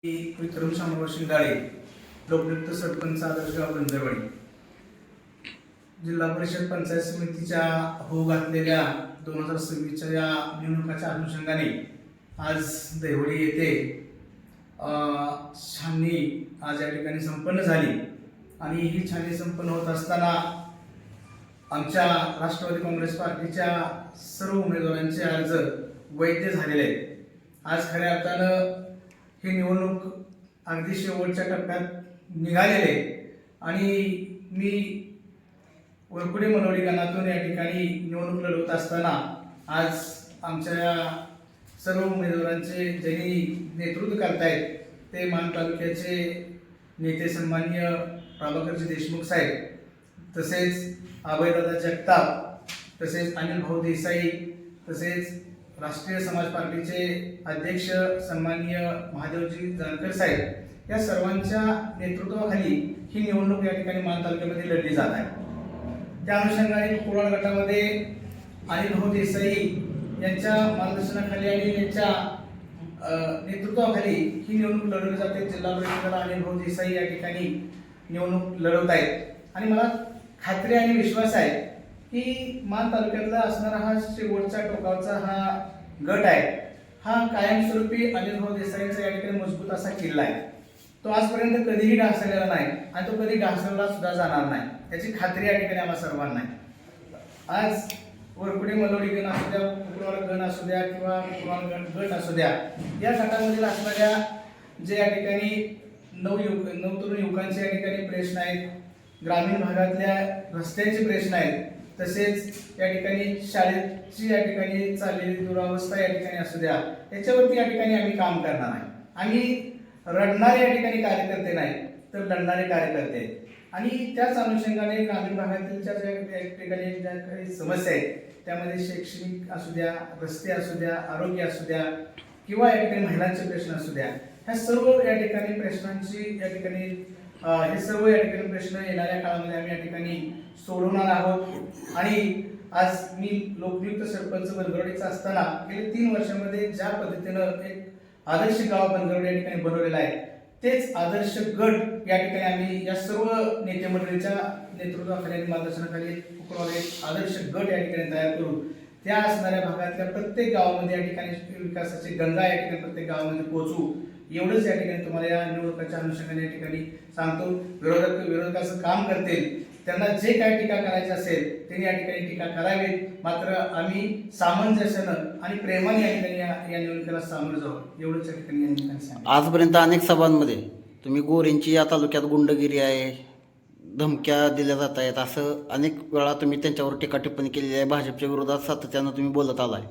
विक्रम शामराव शिंगाळे, लोकनियुक्त सरपंच आदर्शगाव गंजरवाडी. जिल्हा परिषद पंचायत समितीच्या होऊ घातलेल्या 2026च्या या निवडणुकाच्या अनुषंगाने आज देवळी येथे छाननी आज या ठिकाणी संपन्न झाली आणि ही छाननी संपन्न होत असताना आमच्या राष्ट्रवादी काँग्रेस पार्टीच्या सर्व उमेदवारांचे अर्ज वैध झालेले आहेत. आज खऱ्या अर्थानं ही निवडणूक अगदी शेवटच्या टप्प्यात निघालेले आणि मी वरकुडे मनोडी गणातून या ठिकाणी निवडणूक लढवत असताना आज आमच्या सर्व उमेदवारांचे ज्यांनी नेतृत्व करतायत ते मान तालुक्याचे नेते सन्माननीय प्रभाकरजी देशमुख साहेब, तसेच अभयदादा जगताप, तसेच अनिल भाऊ देसाई, तसेच राष्ट्रीय समाज पार्टीचे अध्यक्ष सन्माननीय महादेवजी जानकर साहेब, या सर्वांच्या नेतृत्वाखाली ही निवडणूक या ठिकाणी मान तालुक्यामध्ये लढली जात आहे. त्या अनुषंगाने कोळाड गटामध्ये अनिल भाऊ देसाई यांच्या मार्गदर्शनाखाली आणि यांच्या नेतृत्वाखाली ही निवडणूक लढवली जाते. जिल्हा परिषदेला अनिल भाऊ देसाई या ठिकाणी निवडणूक लढवत आहेत आणि मला खात्री आणि विश्वास आहे की मान तालुक्यातला असणारा हा शेवटचा टोकावरचा हा गट आहे, हा कायमस्वरूपी अनिल भाऊ देसाईंचा या ठिकाणी मजबूत असा किल्ला आहे. तो आजपर्यंत कधीही ढासळलेला नाही आणि तो कधी ढासळला सुद्धा जाणार नाही याची खात्री या ठिकाणी आम्हाला सर्वांना आहे. आज वरकुडे मलोडी गण असू द्या, कुकरवाड गण असू द्या किंवा कुकरवाड गट असू द्या, या गटामधील असणाऱ्या जे या ठिकाणी नऊ तरुण युवकांचे या ठिकाणी प्रश्न आहेत, ग्रामीण भागातल्या रस्त्यांचे प्रश्न आहेत, तसेच या ठिकाणी शाळेची या ठिकाणी चाललेली दुरावस्था या ठिकाणी असू द्या, याच्यावरती या ठिकाणी आम्ही काम करणार आहे. आम्ही रडणारे या ठिकाणी कार्यकर्ते नाही तर लढणारे कार्यकर्ते आहेत आणि त्याच अनुषंगाने ग्रामीण भागातील ज्या ठिकाणी ज्या काही समस्या आहेत त्यामध्ये शैक्षणिक असू द्या, रस्ते असू द्या, आरोग्य असू द्या किंवा या ठिकाणी महिलांचे प्रश्न असू द्या, ह्या सर्व या ठिकाणी प्रश्नांची या ठिकाणी हे सर्व या ठिकाणी प्रश्न येणाऱ्या काळामध्ये आम्ही या ठिकाणी सोडवणार आहोत. आणि आज मी लोकनियुक्त सरपंच बनगरवाडीचा असताना गेल्या 3 वर्षांमध्ये ज्या पद्धतीनं एक आदर्श गाव बनगरवाडी या ठिकाणी बनवलेला आहे, तेच आदर्श गट या ठिकाणी आम्ही या सर्व नेते मंडळीच्या नेतृत्वाखाली आणि मार्गदर्शनाखाली एक आदर्श गट या ठिकाणी तयार करू. त्या असणाऱ्या भागातल्या प्रत्येक गावामध्ये या ठिकाणी विकासाची गंगा या ठिकाणी प्रत्येक गावामध्ये पोहोचू, एवढंच या ठिकाणी तुम्हाला या निवडणुकाच्या अनुषंगाने या ठिकाणी सांगतो. विरोधकाचं काम करतील, त्यांना जे काही टीका करायची असेल त्यांनी या ठिकाणी टीका करावी, मात्र आम्ही सामंजस्यानं आणि प्रेमाने या ठिकाणी या निवडणुकीला सामोरं जाऊ, एवढंच या ठिकाणी सांगितलं. आजपर्यंत अनेक सभांमध्ये तुम्ही गोरेंची या तालुक्यात गुंडगिरी आहे, धमक्या दिल्या जात आहेत, असं अनेक वेळा तुम्ही त्यांच्यावर टीका टिप्पणी केलेली आहे. भाजपच्या विरोधात सातत्यानं तुम्ही बोलत आलाय.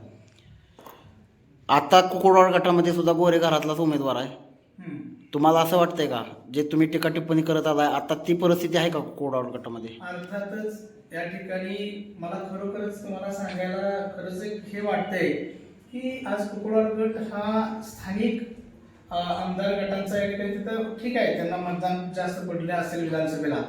आता कुकुडवाड गटामध्ये सुद्धा गोरे घरातलाच उमेदवार आहे. तुम्हाला असं वाटतंय का जे तुम्ही टीका टिप्पणी करत आलाय आता ती परिस्थिती आहे का कुकुडवाड गटामध्ये? अर्थातच या ठिकाणी मला खरोखरच तुम्हाला सांगायला खरंच एक हे वाटतंय की आज कुकुडवाड गट हा स्थानिक आमदार गटांचा या ठिकाणी तिथं ठीक आहे, त्यांना मतदान जास्त पडले असेल विधानसभेला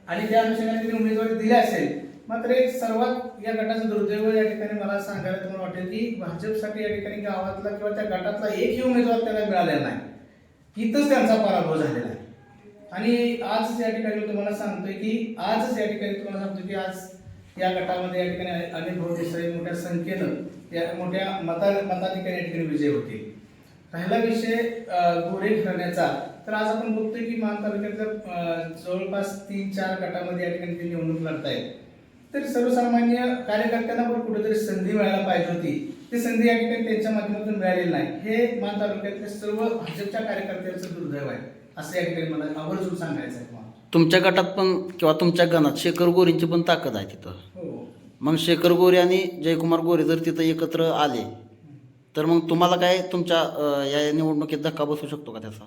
आणि त्या अनुषंगाने त्यांनी उमेदवारी दिली असेल, मात्र एक सर्वात या गटाचं दुर्दैव या ठिकाणी मला सांगायला तुम्हाला वाटेल की भाजपसाठी या ठिकाणी गावातला किंवा त्या गटातला एकही उमेदवार त्याला मिळालेला नाही, इथंच त्यांचा पराभव झालेला आहे. आणि आज या ठिकाणी तुम्हाला सांगतोय की आजच या ठिकाणी तुम्हाला सांगतोय की आज या गटामध्ये या ठिकाणी अनिल भाऊ देसाई मोठ्या संख्येनं या मोठ्या मताधिकारी या ठिकाणी विजय होतील. राहिला विषय गोरे घराण्याचा, तर आज आपण बघतोय की मान तालुक्यातल्या जवळपास 3-4 गटामध्ये या ठिकाणी ते निवडणूक लढतायत. तर सर्वसामान्य कार्यकर्त्यांना पण कुठेतरी संधी मिळायला पाहिजे होती, ती संधी या ठिकाणी त्यांच्या माध्यमातून मिळालेली नाही. हे मान तालुक्यातल्या सर्व भाजपच्या कार्यकर्त्यांचं दुर्दैव आहे असं या ठिकाणी मला आवर्जून सांगायचं आहे. तुमच्या गटात पण किंवा तुमच्या गणात शेखर गोरेंची पण ताकद आहे तिथं. हो, मग शेखर गोरे आणि जयकुमार गोरे जर तिथं एकत्र आले तर मग तुम्हाला काय तुमच्या या निवडणुकीत धक्का बसू शकतो का त्याचा?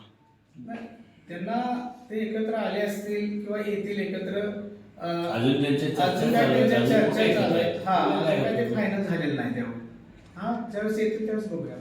त्यांना ते एकत्र आले असतील किंवा येतील एकत्र, अजून चर्चा चालू आहेत. हा, ते फायनल झालेलं नाही तेव्हा. हा, ज्यावेळेस येतील त्यावेळेस बघूया.